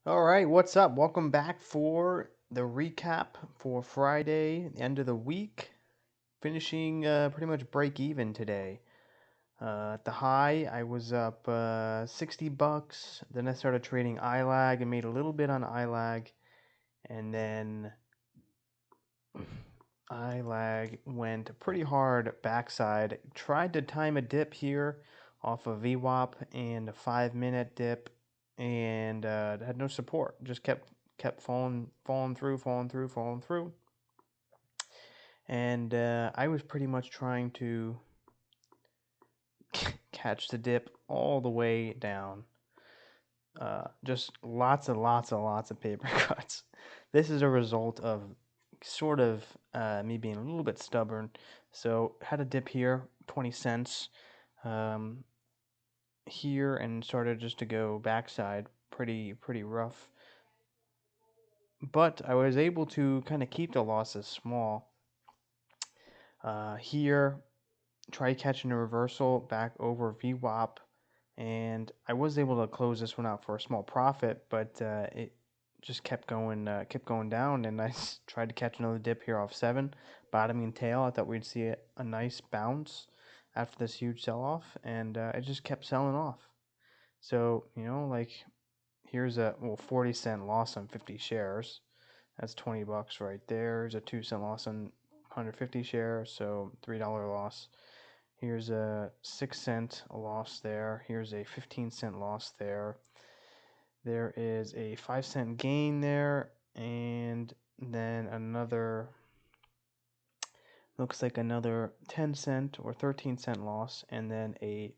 All right, what's up? Welcome back for the recap for Friday, the end of the week. Finishing pretty much break even today. At the high, I was up $60. Then I started trading ILAG and made a little bit on ILAG. And then ILAG went pretty hard backside. Tried to time a dip here off of VWAP and a 5 minute dip, and had no support. Just kept falling through, and I was pretty much trying to catch the dip all the way down. Just lots of paper cuts. This is a result of sort of me being a little bit stubborn. So had a dip here, 20 cents here, and started just to go backside, pretty rough. But I was able to kind of keep the losses small. Here, try catching a reversal back over VWAP, and I was able to close this one out for a small profit, but it just kept going down, and I tried to catch another dip here off 7, bottoming and tail. I thought we'd see a nice bounce after this huge sell-off, and it just kept selling off. So, like, here's a 40-cent loss on 50 shares. That's $20 right there. There's a 2-cent loss on 150 shares, so $3 loss. Here's a 6-cent loss there. Here's a 15-cent loss there. There is a 5-cent gain there, and then looks like another 10-cent or 13-cent loss, and then a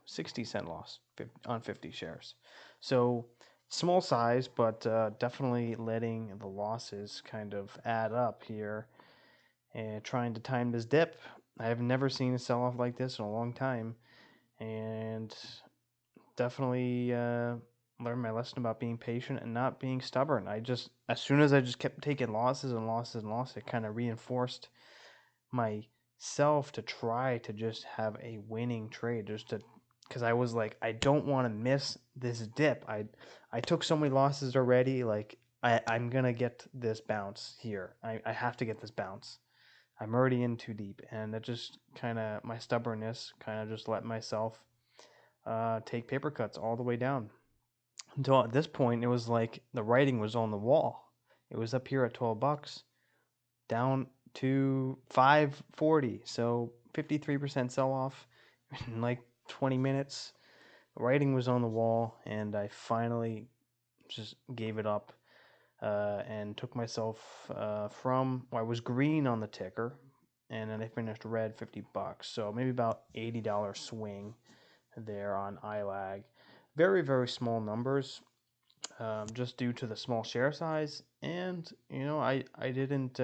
60-cent loss on 50 shares. So small size, but definitely letting the losses kind of add up here and trying to time this dip. I have never seen a sell off like this in a long time, and definitely learned my lesson about being patient and not being stubborn. As soon as I just kept taking losses and losses and losses, it kind of reinforced myself to try to just have a winning trade, because I was like, I don't want to miss this dip. I took so many losses already. Like I'm gonna get this bounce here. I have to get this bounce. I'm already in too deep, and it just kind of my stubbornness kind of just let myself take paper cuts all the way down until at this point it was like the writing was on the wall. It was up here at $12, down to 540, so 53% sell off in like 20 minutes. The writing was on the wall, and I finally just gave it up and took myself from I was green on the ticker, and then I finished red, $50. So maybe about $80 swing there on ILAG. Very, very small numbers, just due to the small share size. And, I didn't,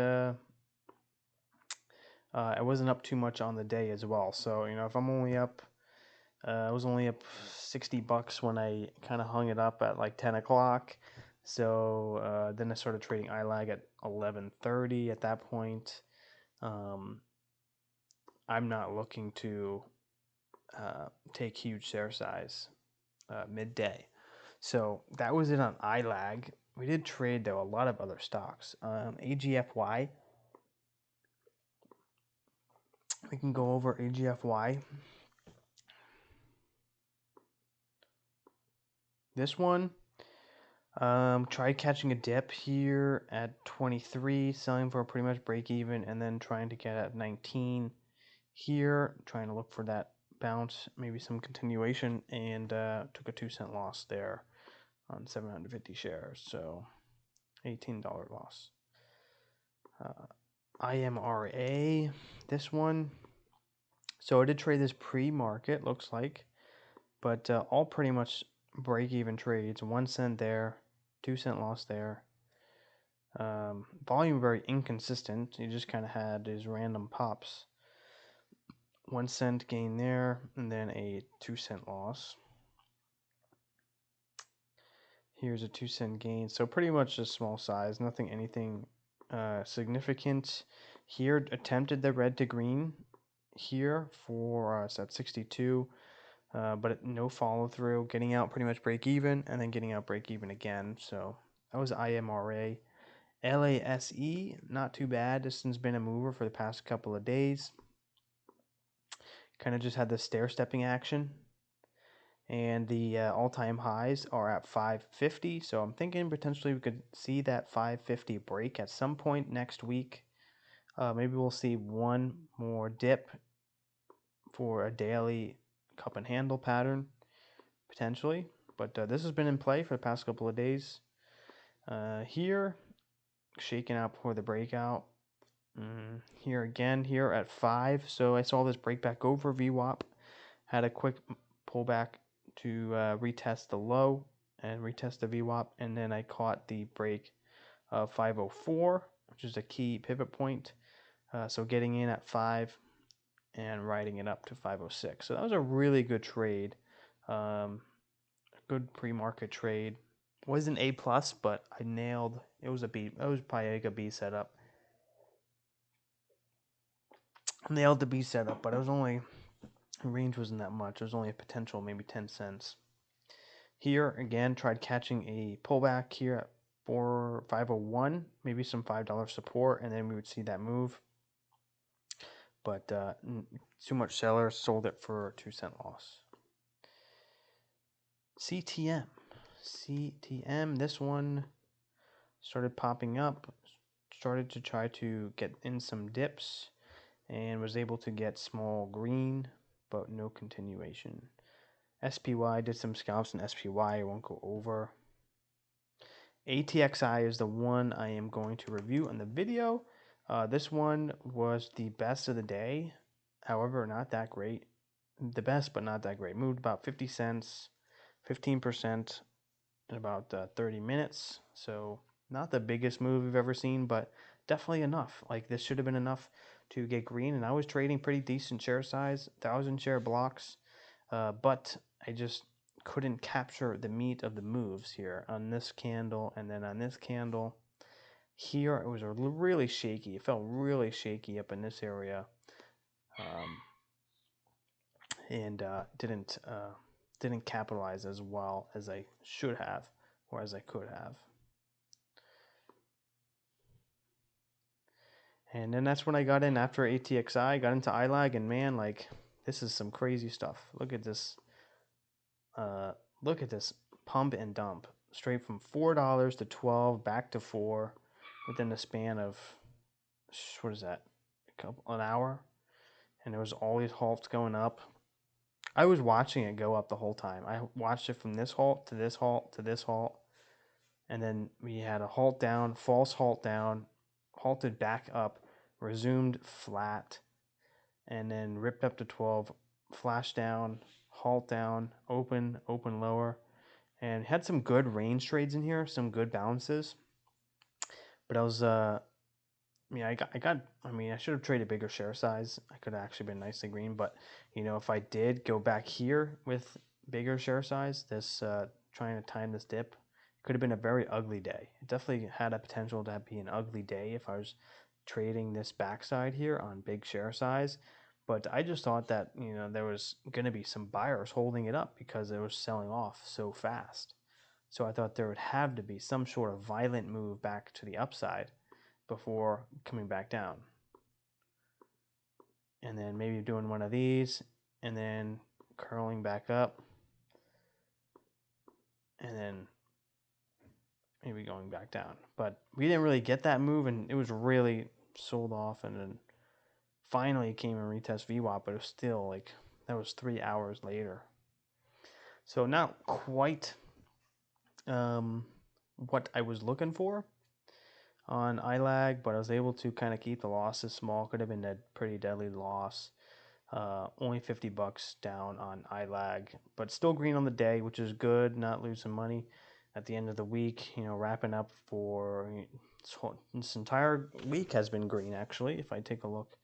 I wasn't up too much on the day as well. So, if I'm only up, I was only up $60 when I kind of hung it up at like 10 o'clock. So then I started trading ILAG at 11:30 at that point. I'm not looking to take huge share size midday. So that was it on ILAG. We did trade, though, a lot of other stocks. AGFY, we can go over AGFY. This one, tried catching a dip here at 23, selling for pretty much break even, and then trying to get at 19 here, trying to look for that bounce, maybe some continuation, and took a 2-cent loss there on 750 shares, so $18 loss. IMRA, this one. So I did trade this pre-market, looks like, but all pretty much break-even trades. 1 cent there, 2-cent loss there. Volume very inconsistent. You just kind of had these random pops. 1 cent gain there, and then a 2-cent loss. Here's a 2-cent gain. So pretty much just small size, anything significant. Here attempted the red to green here for so at 62. but no follow through, getting out pretty much break even, and then getting out break even again. So that was IMRA. LASE, not too bad. This one's been a mover for the past couple of days. Kind of just had the stair stepping action. And the all-time highs are at 550. So I'm thinking potentially we could see that 550 break at some point next week. Maybe we'll see one more dip for a daily cup and handle pattern, potentially. But this has been in play for the past couple of days. Here, shaking out before the breakout. Here again, here at 5. So I saw this break back over VWAP. Had a quick pullback to retest the low and retest the VWAP. And then I caught the break of 504, which is a key pivot point. So getting in at 5 and riding it up to 506. So that was a really good trade. Good pre-market trade. Wasn't A plus, but I nailed. It was a B. It was probably like a B setup. Nailed the B setup, but it was only range wasn't that much. It was only a potential maybe 10 cents. Here again, tried catching a pullback here at 501, maybe some $5 support, and then we would see that move. But too much sellers sold it for a 2-cent loss. CTM, this one started popping up, started to try to get in some dips, and was able to get small green, but no continuation. SPY did some scalps in SPY, I won't go over. ATXI is the one I am going to review in the video. This one was the best of the day, however, not that great. The best, but not that great. Moved about 50 cents, 15% in about 30 minutes. So not the biggest move we've ever seen, but definitely enough. Like this should have been enough to get green. And I was trading pretty decent share size, 1,000 share blocks, but I just couldn't capture the meat of the moves here on this candle and then on this candle. Here it was really shaky. It felt really shaky up in this area, and didn't capitalize as well as I should have or as I could have. And then that's when I got in after ATXI, got into ILAG, and man, like this is some crazy stuff. Look at this. Look at this pump and dump, straight from $4 to 12, back to 4, within the span of what is that? An hour, and there was all these halts going up. I was watching it go up the whole time. I watched it from this halt to this halt to this halt, and then we had a halt down, false halt down, halted back up, resumed flat, and then ripped up to 12, flash down, halt down, open lower, and had some good range trades in here, some good balances. But I was I should have traded bigger share size. I could have actually been nicely green, but if I did go back here with bigger share size, this trying to time this dip, could have been a very ugly day. It definitely had a potential to be an ugly day if I was trading this backside here on big share size. But I just thought that there was going to be some buyers holding it up because it was selling off so fast. So I thought there would have to be some sort of violent move back to the upside before coming back down. And then maybe doing one of these and then curling back up and then maybe going back down. But we didn't really get that move, and it was really sold off, and then finally came and retest VWAP, but it was still like that was 3 hours later. So not quite what I was looking for on ILAG, but I was able to kind of keep the losses small. Could have been a pretty deadly loss. Only $50 down on ILAG, but still green on the day, which is good. Not losing money at the end of the week. Wrapping up for this entire week has been green actually. If I take a look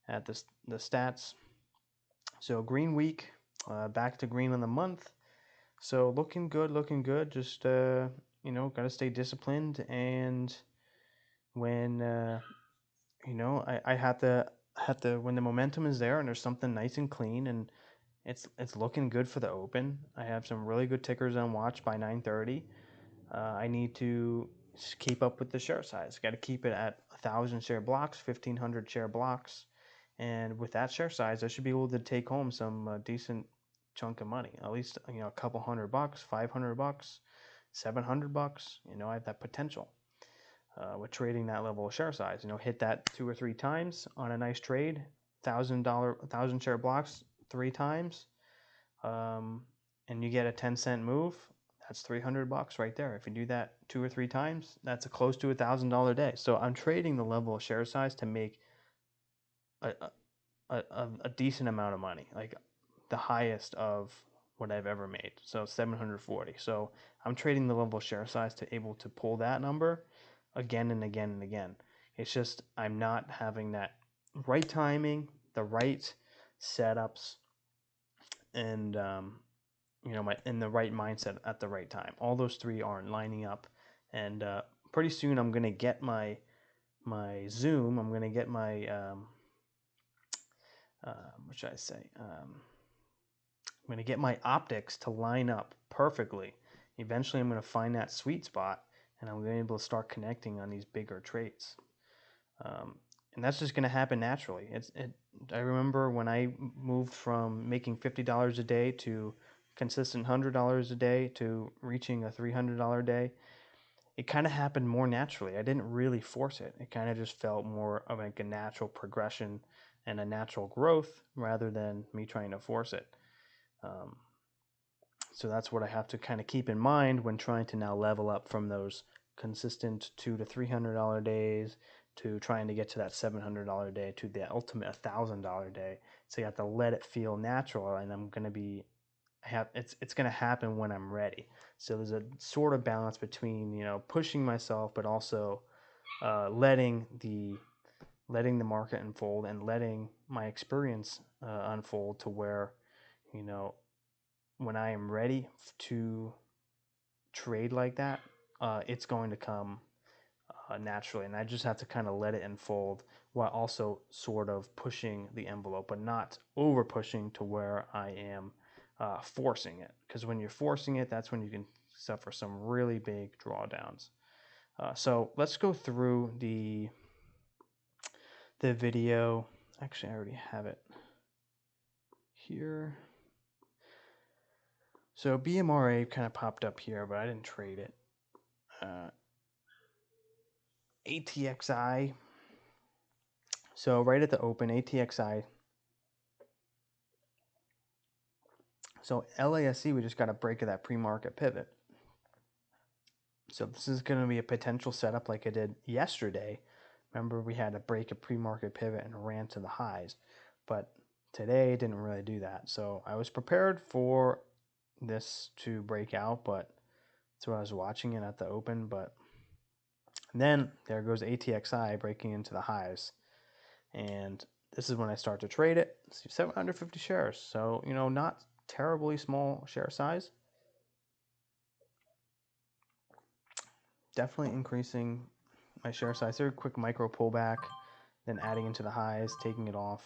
at the stats, so green week, back to green on the month. So looking good. Just got to stay disciplined, and when I have to when the momentum is there and there's something nice and clean, and It's looking good for the open. I have some really good tickers on watch by 9:30. I need to keep up with the share size. Got to keep it at 1,000 share blocks, 1,500 share blocks, and with that share size, I should be able to take home some decent chunk of money. At least a couple $100, $500, $700. I have that potential with trading that level of share size. Hit that 2 or 3 times on a nice trade. $1,000 share blocks 3 times, and you get a 10-cent move. That's $300 right there. If you do that 2 or 3 times, that's a close to $1,000 day. So I'm trading the level of share size to make a decent amount of money, like the highest of what I've ever made. So 740. So I'm trading the level of share size to able to pull that number again and again and again. It's just I'm not having that right timing, the right setups, and my in the right mindset at the right time. All those three aren't lining up, and pretty soon I'm gonna get my zoom. I'm gonna get my what should I say? I'm gonna get my optics to line up perfectly. Eventually, I'm gonna find that sweet spot, and I'm gonna be able to start connecting on these bigger trades. And that's just gonna happen naturally. I remember when I moved from making $50 a day to consistent $100 a day to reaching a $300 a day. It kind of happened more naturally. I didn't really force it. It kind of just felt more of like a natural progression and a natural growth rather than me trying to force it. So that's what I have to kind of keep in mind when trying to now level up from those consistent $200 to $300 days to trying to get to that $700 day to the ultimate $1,000 day. So you have to let it feel natural, and it's going to happen when I'm ready. So there's a sort of balance between pushing myself, but also letting the market unfold and letting my experience unfold to where when I am ready to trade like that, it's going to come naturally, and I just have to kind of let it unfold while also sort of pushing the envelope, but not over pushing to where I am forcing it. Because when you're forcing it, that's when you can suffer some really big drawdowns. So let's go through the video. Actually, I already have it here. So BMRA kind of popped up here, but I didn't trade it. ATXI. So right at the open, ATXI. So LASC, we just got a break of that pre-market pivot. So this is going to be a potential setup like I did yesterday. Remember, we had a break a pre-market pivot and ran to the highs. But today didn't really do that. So I was prepared for this to break out, but that's what I was watching it at the open. But then there goes ATXI breaking into the highs. And this is when I start to trade it. 750 shares. So, not terribly small share size. Definitely increasing my share size. Very quick micro pullback, then adding into the highs, taking it off.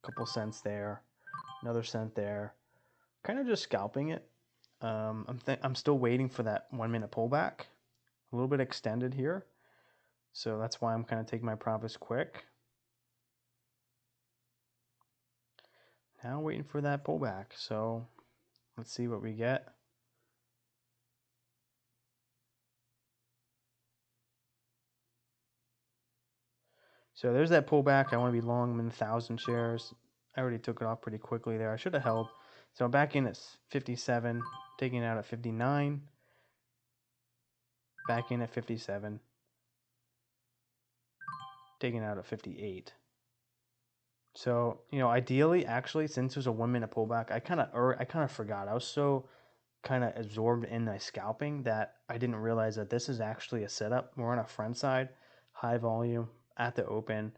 A couple cents there, another cent there. Kind of just scalping it. I'm still waiting for that 1 minute pullback. A little bit extended here. So that's why I'm kind of taking my profits quick. Now waiting for that pullback. So let's see what we get. So there's that pullback. I want to be long. I'm in 1,000 shares. I already took it off pretty quickly there. I should have held. So I'm back in at 57, taking it out at 59. Back in at 57. Taking it out at 58. So, ideally, actually, since there's a 1 minute pullback, I kind of forgot. I was so kind of absorbed in my scalping that I didn't realize that this is actually a setup. We're on a front side, high volume at the open.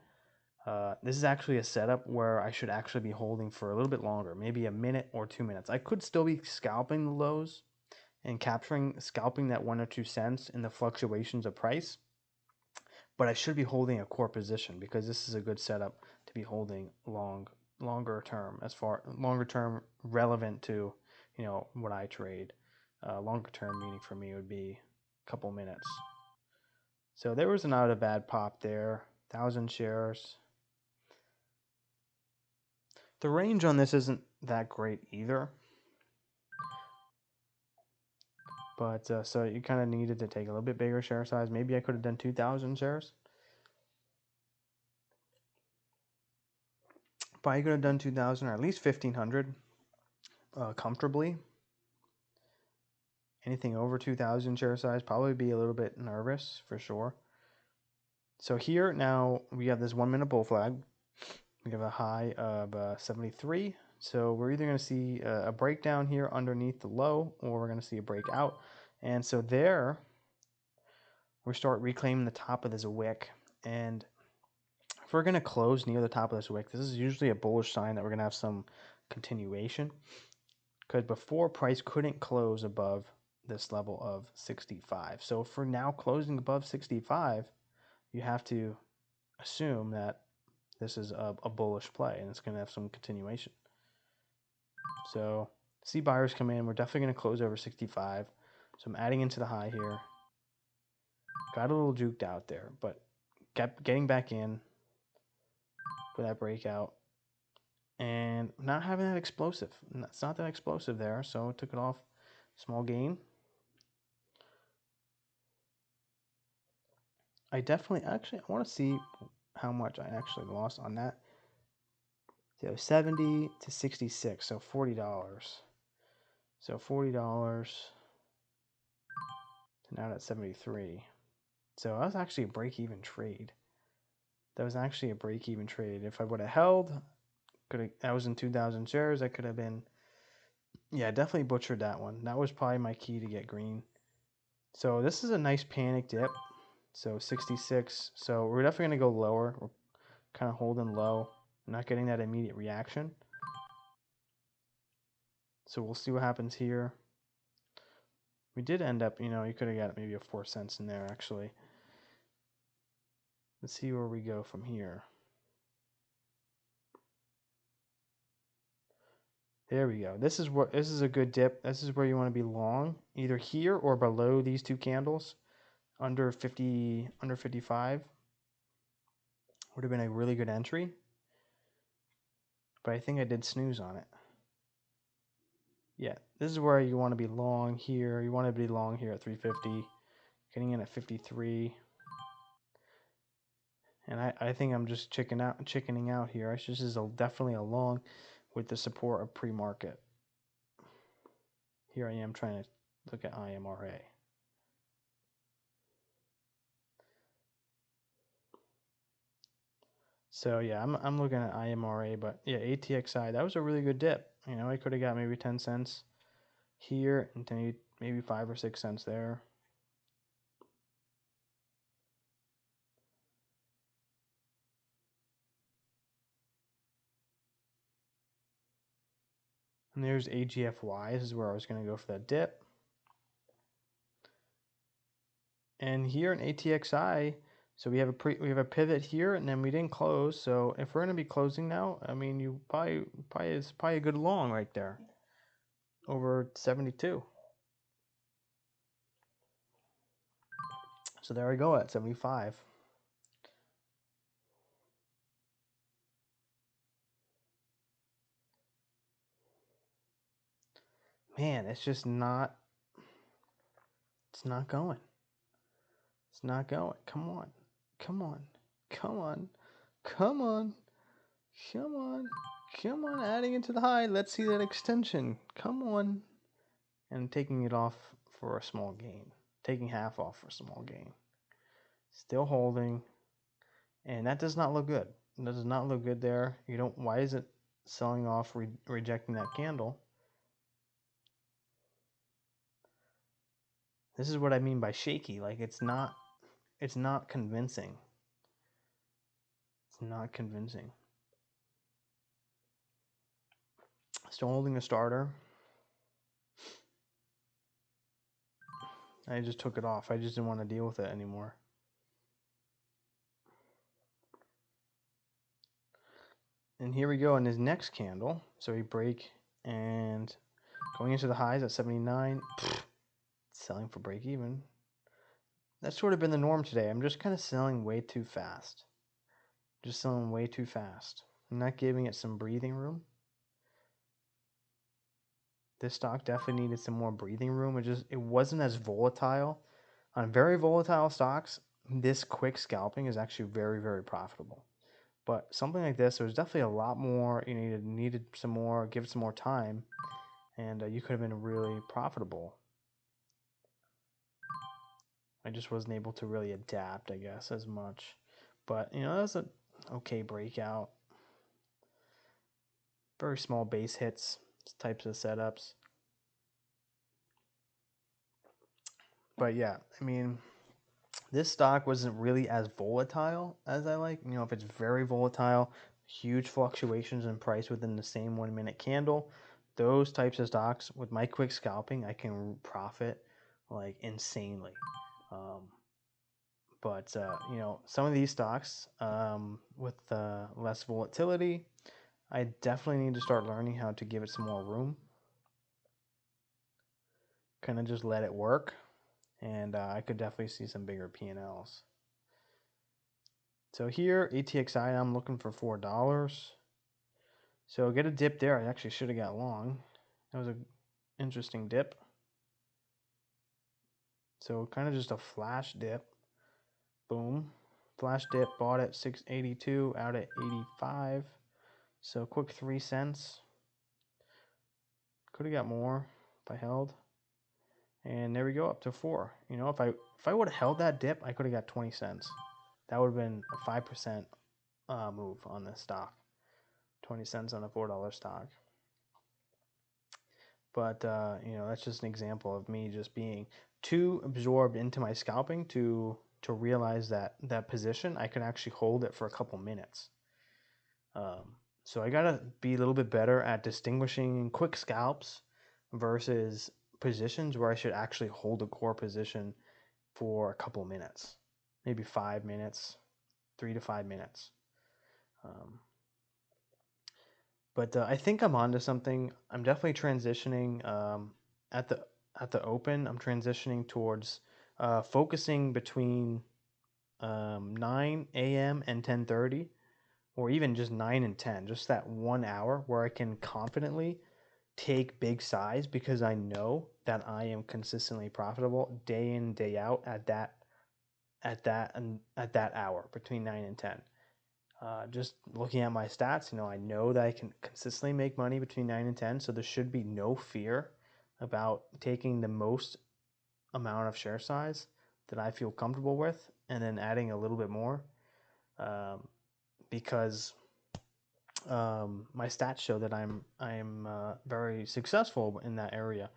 This is actually a setup where I should actually be holding for a little bit longer, maybe a minute or 2 minutes. I could still be scalping the lows and scalping that 1 or 2 cents in the fluctuations of price, but I should be holding a core position because this is a good setup to be holding long longer term, as far longer term relevant to, you know, what I trade. Longer term meaning for me would be a couple minutes. So there was not a bad pop there. 1,000 shares. The range on this isn't that great either. But so you kind of needed to take a little bit bigger share size. Maybe I could have done 2,000 shares. Probably could have done 2,000 or at least 1,500 comfortably. Anything over 2,000 share size, probably be a little bit nervous for sure. So here now we have this 1 minute bull flag. We have a high of 73. So we're either going to see a breakdown here underneath the low, or we're going to see a breakout. And so there, we start reclaiming the top of this wick. And if we're going to close near the top of this wick, this is usually a bullish sign that we're going to have some continuation. Because before, price couldn't close above this level of 65. So for now closing above 65, you have to assume that this is a bullish play and it's going to have some continuation. So see buyers come in. We're definitely going to close over 65. So I'm adding into the high here. Got a little juked out there, but kept getting back in for that breakout. And not having that explosive. It's not that explosive there, so took it off. Small gain. I want to see how much I actually lost on that. So 70 to 66, so $40. So $40 to now that's 73. So that was actually a break-even trade. That was actually a break-even trade. If I would have held, that was in 2,000 shares. I could have been, yeah, definitely butchered that one. That was probably my key to get green. So this is a nice panic dip. So 66. So we're definitely going to go lower. We're kind of holding low. Not getting that immediate reaction. So we'll see what happens here. We did end up, you know, you could have got maybe a 4 cents in there actually. Let's see where we go from here. There we go. This is a good dip. This is where you want to be long, either here or below these two candles. Under 50, under 55 would have been a really good entry. But I think I did snooze on it. Yeah, this is where you want to be long here. You want to be long here at 350, getting in at 53. And I think I'm just chickening out here. This is definitely a long with the support of pre-market. Here I am trying to look at IMRA. So yeah, I'm looking at IMRA, but yeah, ATXI, that was a really good dip. You know, I could have got maybe 10 cents here and maybe 5 or 6 cents there. And there's AGFY. This is where I was going to go for that dip. And here in ATXI, so we have a pivot here, and then we didn't close. So if we're going to be closing now, I mean, it's probably a good long right there, over 72. So there we go at 75. Man, it's just not. It's not going. It's not going. Come on. Come on. Come on. Come on. Come on. Come on. Adding into the high. Let's see that extension. Come on. And taking it off for a small gain. Taking half off for a small gain. Still holding. And that does not look good. That does not look good there. Why is it selling off, rejecting that candle? This is what I mean by shaky. Like it's not convincing. It's not convincing. Still holding the starter. I just took it off. I just didn't want to deal with it anymore. And here we go in his next candle. So we break and going into the highs at 79. Selling for break even. That's sort of been the norm today. I'm just kind of selling way too fast. Just selling way too fast. I'm not giving it some breathing room. This stock definitely needed some more breathing room. It wasn't as volatile. On very volatile stocks, this quick scalping is actually very, very profitable. But something like this, there's definitely a lot more. You needed some more, give it some more time, and you could have been really profitable. I just wasn't able to really adapt, I guess, as much. But that was an okay breakout. Very small base hits, types of setups. But yeah, I mean, this stock wasn't really as volatile as I like. If it's very volatile, huge fluctuations in price within the same 1 minute candle, those types of stocks with my quick scalping, I can profit like insanely. But some of these stocks with less volatility, I definitely need to start learning how to give it some more room. Kind of just let it work, and I could definitely see some bigger P&Ls. So here, ATXI, I'm looking for $4. So get a dip there. I actually should have got long. That was an interesting dip. So kind of just a flash dip. Boom. Flash dip, bought at 682, out at 85. So quick 3 cents. Could have got more if I held. And there we go, up to 4. If I would have held that dip, I could have got 20 cents. That would have been a 5% move on this stock. 20 cents on a $4 stock. But that's just an example of me just being too absorbed into my scalping to realize that position I can actually hold it for a couple minutes. So I gotta be a little bit better at distinguishing quick scalps versus positions where I should actually hold a core position for a couple minutes, maybe 5 minutes, 3 to 5 minutes. But I think I'm onto something. I'm definitely transitioning at the open. I'm transitioning towards focusing between 9 a.m. and 10:30, or even just 9 and 10. Just that 1 hour where I can confidently take big size because I know that I am consistently profitable day in day out at that hour between 9 and 10. Just looking at my stats, I know that I can consistently make money between 9 and 10, so there should be no fear about taking the most amount of share size that I feel comfortable with and then adding a little bit more because my stats show that I'm very successful in that area.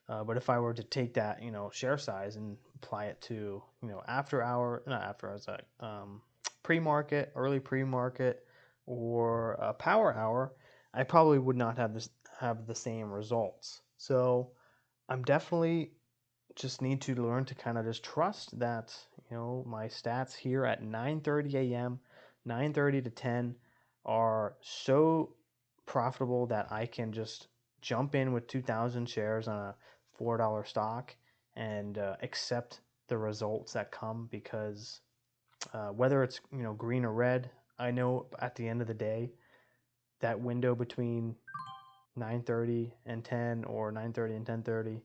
But if I were to take that, share size and apply it to, after hour, not after hours, pre-market, early pre-market, or power hour, I probably would not have the same results. So I'm definitely just need to learn to kind of just trust that, my stats here at 9:30 a.m., 9:30 to 10 are so profitable that I can just jump in with 2,000 shares on a $4 stock and accept the results that come because whether it's green or red, I know at the end of the day that window between 9:30 and 10 or 9:30 and 10:30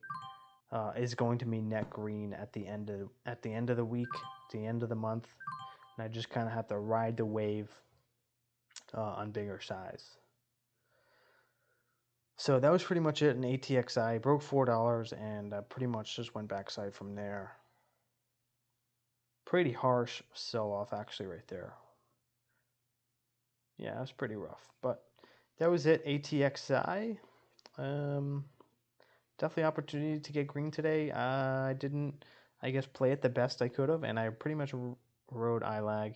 is going to be net green at the end of the week, at the end of the month, and I just kind of have to ride the wave on bigger size. So that was pretty much it in ATXI. Broke $4 and pretty much just went backside from there. Pretty harsh sell-off actually right there. Yeah, it was pretty rough. But that was it, ATXI. Definitely opportunity to get green today. I didn't, I guess, play it the best I could have, and I pretty much rode ILAG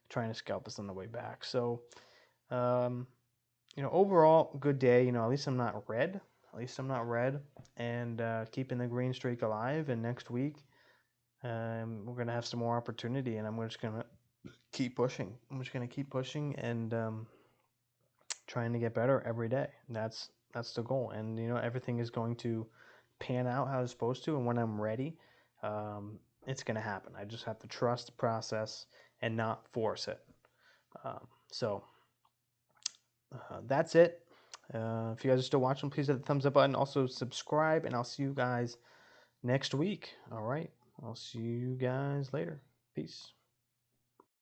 trying to scalp us on the way back. So, overall, good day. At least I'm not red. At least I'm not red, and keeping the green streak alive. And next week, we're gonna have some more opportunity, and I'm just gonna keep pushing. I'm just gonna keep pushing and trying to get better every day. That's the goal. And you know, everything is going to pan out how it's supposed to. And when I'm ready, it's going to happen. I just have to trust the process and not force it. So that's it. If you guys are still watching, please hit the thumbs up button. Also subscribe, and I'll see you guys next week. All right. I'll see you guys later. Peace.